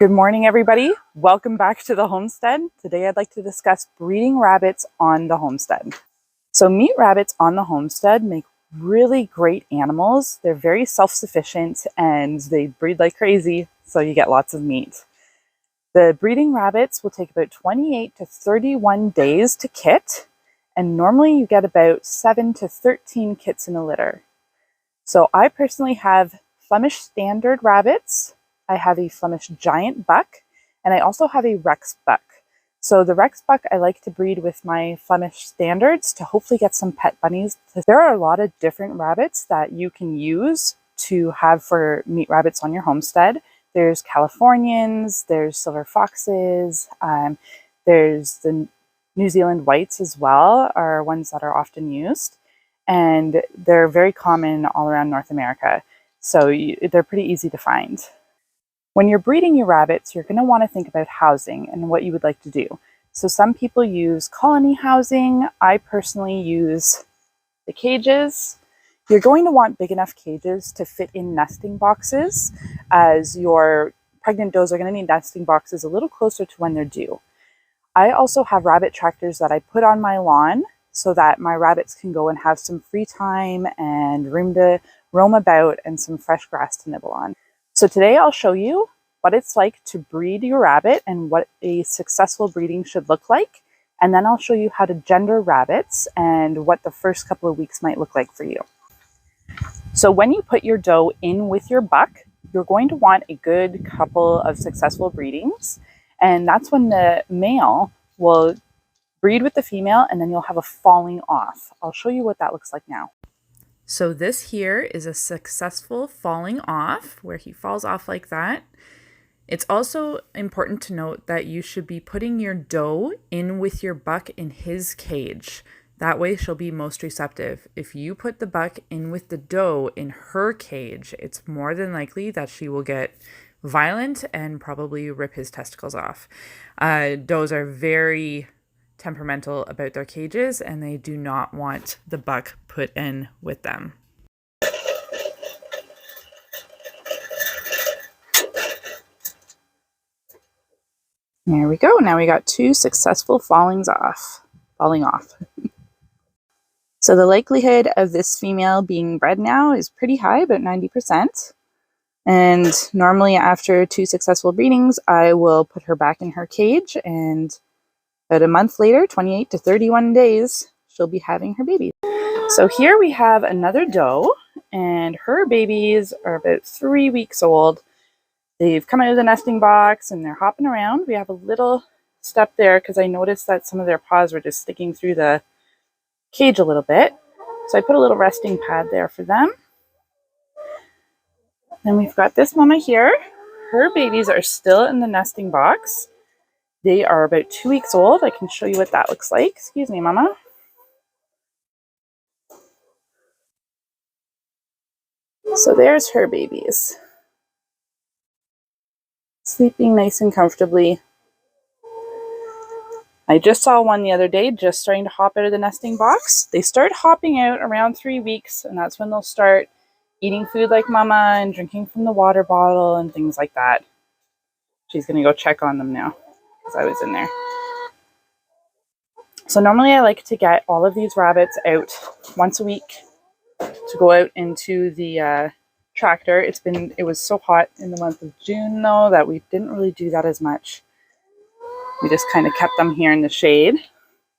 Good morning, everybody. Welcome back to the homestead. Today I'd like to discuss breeding rabbits on the homestead. So meat rabbits on the homestead make really great animals. They're very self-sufficient and they breed like crazy, so you get lots of meat. The breeding rabbits will take about 28 to 31 days to kit, and normally you get about 7 to 13 kits in a litter. So I personally have Flemish standard rabbits, I have a Flemish giant buck, and I also have a Rex buck. So the Rex buck I like to breed with my Flemish standards to hopefully get some pet bunnies. There are a lot of different rabbits that you can use to have for meat rabbits on your homestead. There's Californians, there's silver foxes, there's the New Zealand whites as well, are ones that are often used. And they're very common all around North America. So they're pretty easy to find. When you're breeding your rabbits, you're going to want to think about housing and what you would like to do. So some people use colony housing. I personally use the cages. You're going to want big enough cages to fit in nesting boxes, as your pregnant does are going to need nesting boxes a little closer to when they're due. I also have rabbit tractors that I put on my lawn so that my rabbits can go and have some free time and room to roam about and some fresh grass to nibble on. So today I'll show you what it's like to breed your rabbit and what a successful breeding should look like. And then I'll show you how to gender rabbits and what the first couple of weeks might look like for you. So when you put your doe in with your buck, you're going to want a good couple of successful breedings. And that's when the male will breed with the female, and then you'll have a falling off. I'll show you what that looks like now. So this here is a successful falling off, where he falls off like that. It's also important to note that you should be putting your doe in with your buck in his cage. That way she'll be most receptive. If you put the buck in with the doe in her cage, it's more than likely that she will get violent and probably rip his testicles off. Does are very temperamental about their cages, and they do not want the buck put in with them. There we go. Now we got two successful falling off. So the likelihood of this female being bred now is pretty high, about 90%. And normally after two successful breedings, I will put her back in her cage, and about a month later, 28 to 31 days, she'll be having her babies. So here we have another doe, and her babies are about 3 weeks old. They've come out of the nesting box and they're hopping around. We have a little step there because I noticed that some of their paws were just sticking through the cage a little bit. So I put a little resting pad there for them. Then we've got this mama here. Her babies are still in the nesting box. They are about 2 weeks old. I can show you what that looks like. Excuse me, mama. So there's her babies, sleeping nice and comfortably. I just saw one the other day just starting to hop out of the nesting box. They start hopping out around 3 weeks, and that's when they'll start eating food like mama and drinking from the water bottle and things like that. She's going to go check on them now because I was in there. So normally I like to get all of these rabbits out once a week to go out into the tractor. It was so hot in the month of June though that we didn't really do that as much. We just kind of kept them here in the shade.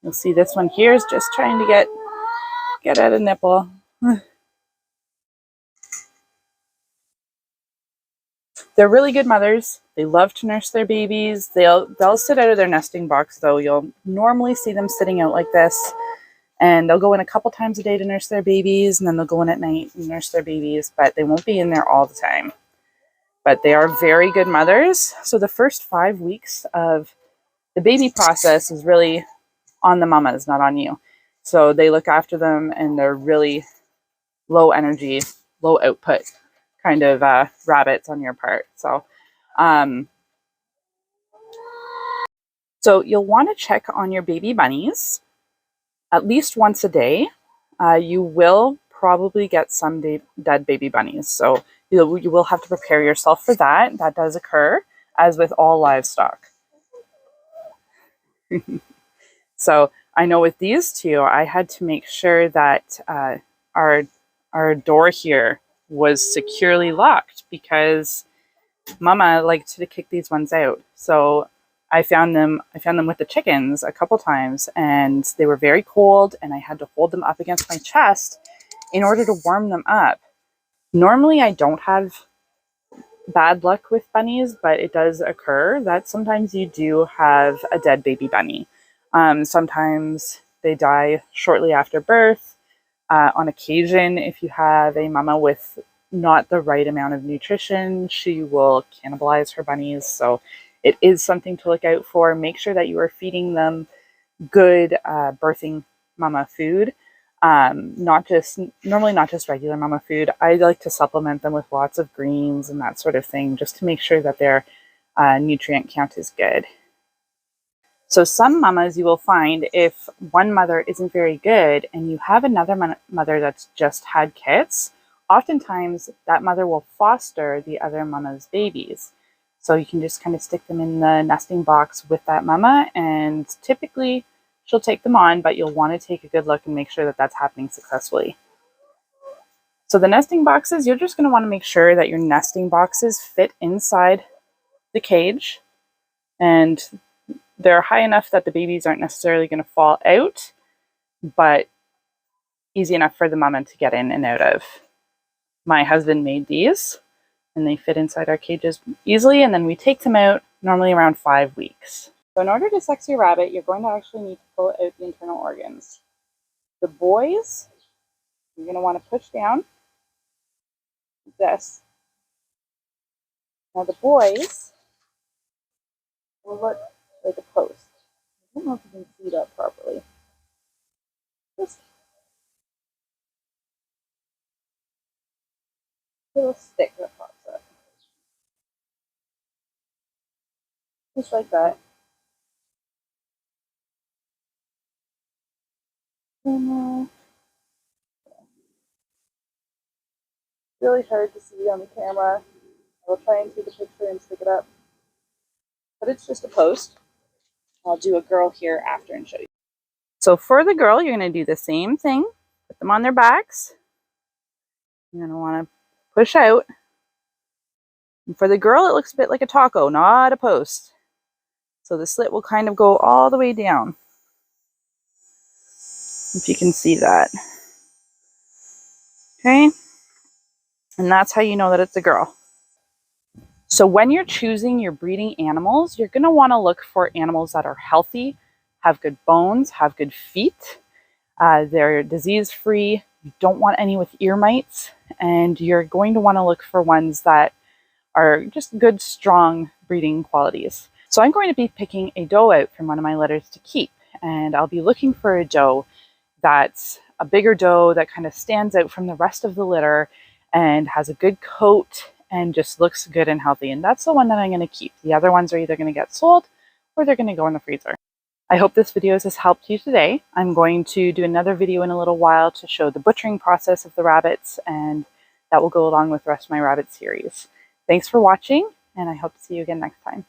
You'll see this one here is just trying to get at a nipple. They're really good mothers. They love to nurse their babies. They'll sit out of their nesting box though. You'll normally see them sitting out like this. And they'll go in a couple times a day to nurse their babies, and then they'll go in at night and nurse their babies, but they won't be in there all the time. But they are very good mothers. So the first 5 weeks of the baby process is really on the mamas, not on you. So they look after them, and they're really low energy, low output kind of rabbits on your part. So you'll want to check on your baby bunnies at least once a day. You will probably get some dead baby bunnies. So you will have to prepare yourself for that. That does occur. as with all livestock. So I know with these two, I had to make sure that our door here was securely locked because Mama liked to kick these ones out. So I found them with the chickens a couple times, and they were very cold, and I had to hold them up against my chest in order to warm them up. Normally, I don't have bad luck with bunnies, but it does occur that sometimes you do have a dead baby bunny. Sometimes they die shortly after birth. On occasion, if you have a mama with not the right amount of nutrition, she will cannibalize her bunnies. So it is something to look out for. Make sure that you are feeding them good birthing mama food. Not just regular mama food. I like to supplement them with lots of greens and that sort of thing, just to make sure that their nutrient count is good. So some mamas, you will find, if one mother isn't very good and you have another mother that's just had kits, oftentimes that mother will foster the other mama's babies. So you can just kind of stick them in the nesting box with that mama, and typically she'll take them on, but you'll want to take a good look and make sure that that's happening successfully. So the nesting boxes, you're just going to want to make sure that your nesting boxes fit inside the cage, and they're high enough that the babies aren't necessarily going to fall out, but easy enough for the mama to get in and out of. My husband made these, and they fit inside our cages easily, and then we take them out normally around 5 weeks. So in order to sex your rabbit, you're going to actually need to pull out the internal organs. The boys, you're going to want to push down like this. Now the boys will look like a post. I don't know if you can see that properly. Just a little stick that pops up. Just like that. And really hard to see on the camera. I will try and take a picture and stick it up. But it's just a post. I'll do a girl here after and show you. So for the girl, you're going to do the same thing. Put them on their backs. You're going to want to push out. And for the girl, it looks a bit like a taco, not a post. So the slit will kind of go all the way down, if you can see that. Okay? And that's how you know that it's a girl. So when you're choosing your breeding animals, you're going to want to look for animals that are healthy, have good bones, have good feet. They're disease-free. You don't want any with ear mites. And you're going to want to look for ones that are just good, strong breeding qualities. So I'm going to be picking a doe out from one of my litters to keep. And I'll be looking for a doe that's a bigger doe that kind of stands out from the rest of the litter and has a good coat and just looks good and healthy. And that's the one that I'm going to keep. The other ones are either going to get sold or they're going to go in the freezer. I hope this video has helped you today. I'm going to do another video in a little while to show the butchering process of the rabbits, and that will go along with the rest of my rabbit series. Thanks for watching, and I hope to see you again next time.